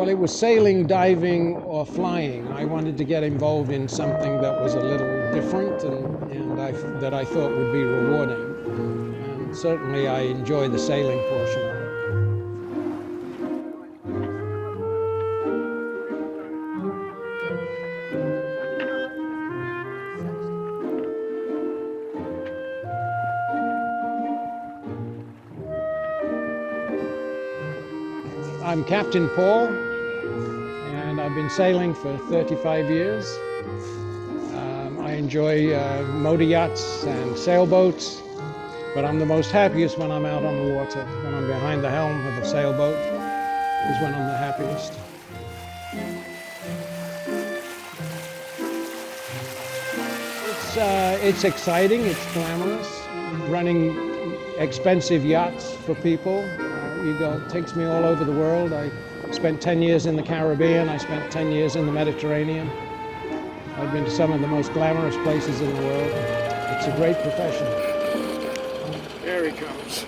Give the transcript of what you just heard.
Well, it was sailing, diving, or flying. I wanted to get involved in something that was a little different and that I thought would be rewarding. And certainly I enjoy the sailing portion of it. I'm Captain Paul, and I've been sailing for 35 years. I enjoy motor yachts and sailboats, but I'm the most happiest when I'm out on the water. When I'm behind the helm of a sailboat is when I'm the happiest. It's exciting, it's glamorous, running expensive yachts for people. It takes me all over the world. I spent 10 years in the Caribbean. I spent 10 years in the Mediterranean. I've been to some of the most glamorous places in the world. It's a great profession. There he comes.